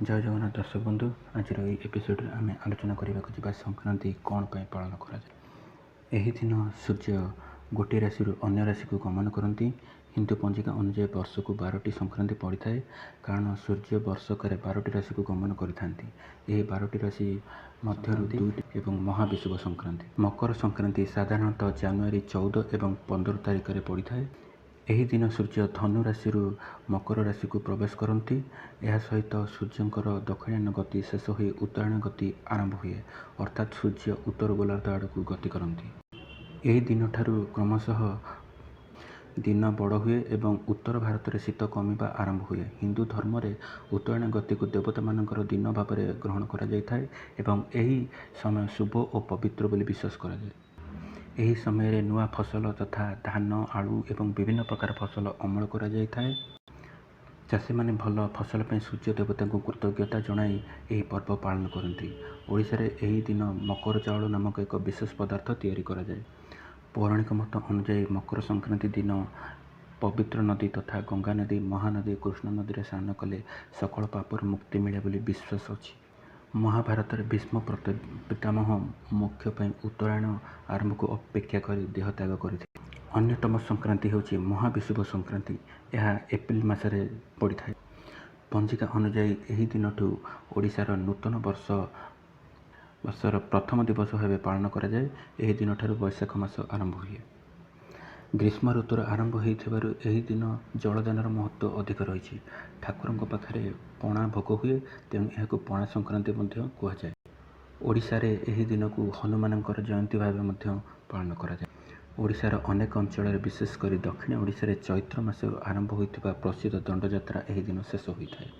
जय जगन्नाथ दर्शक बंधु आज एपिसोड आम आलोचना करने संक्रांति कौन पर पालन कर दिन सूर्य गोटे राशि अन्य राशि को गमन करती। हिंदू पंजिका अनुजाई वर्ष को 12टी संक्रांति पड़ी था कारण सूर्य वर्षक 12टी राशि को गमन करती। 12टी राशि मध्य 2टी एवं महाविषुव संक्रांति। मकर संक्रांति साधारणतः जनवरी 14 एवं 15 तारिख में पड़ी था। यही दिन सूर्य धनु राशि मकर राशि को प्रवेश करती। यह सहित सूर्यंकर दक्षिणायन गति शेष हो उत्तरायण गति आरंभ हुए अर्थात सूर्य उत्तर गोलार्ध आड़ को गति करती। यही दिन ठारू क्रमशः दिन बड़ हुए एवं उत्तर भारत में शीत कमिबा आरंभ हुए। हिंदू धर्म में उत्तरायण गति को देवता मानकर दिन भाव में ग्रहण कर समय शुभ और पवित्र बोली विश्वास करा जाए। यही समय नुआ फसल तथा धान आलू एवं विभिन्न प्रकार फसल अमल करा जाय थाए। चाषी माने भल फसल पर सूर्य देवता को कृतज्ञता जनाई यही पर्व पालन करती। ओडिशा रे यही दिन मकर चाउल नामक एक विशेष पदार्थ तैयारी करा जाए। पौराणिक मत अनुसार मकर संक्रांति दिन पवित्र नदी तथा गंगा नदी महानदी कृष्ण नदी में स्नान कले सकल पापर मुक्ति मिले बोली विश्वास अछि। महाभारत भीष्म पितामह मोक्ष उत्तरायण आरंभ को अपेक्षा कर देह त्याग करते। अन्यतम संक्रांति होची महाविषुव संक्रांति। यह एप्रिल मासरे पड़ी था। पंजिका अनुजाई यही दिन ओडिशार नूतन वर्षर प्रथम दिवस भाव पालन कराए। यही दिन ठारू वैशाख मास आरंभ हुए। ग्रीष्म ऋतुर आरंभ होई दिन जलदानर महत्व अधिक रही। ठाकुर पाखे पणा भोग हुए तेणु यह पणा संक्रांति कहुए। ओडिशा रे यही दिन को हनुमान जयंती भाव पालन कराए। ओडिशार अनेक अंचल विशेषकर दक्षिण ओडिशा रे चैत्र मास आरंभ होता प्रसिद्ध दंडयात्रा यही दिन शेष होता है।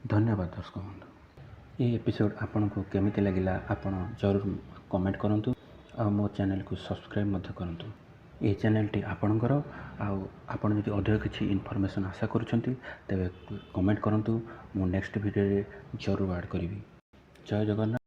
धन्यवाद दर्शक बंधु। ये एपिसोड आपन को केमिति लगिला आपण जरूर कमेंट करंतु और मो चैनल को सब्सक्राइब करंतु। ये चैनल टी आपणकर आपण जदि अधिक किसी इनफॉरमेशन आशा करुछंती तेबे कमेंट करंतु। मो नेक्स्ट वीडियो रे जरूर ऐड करिवि। जय जगन्नाथ।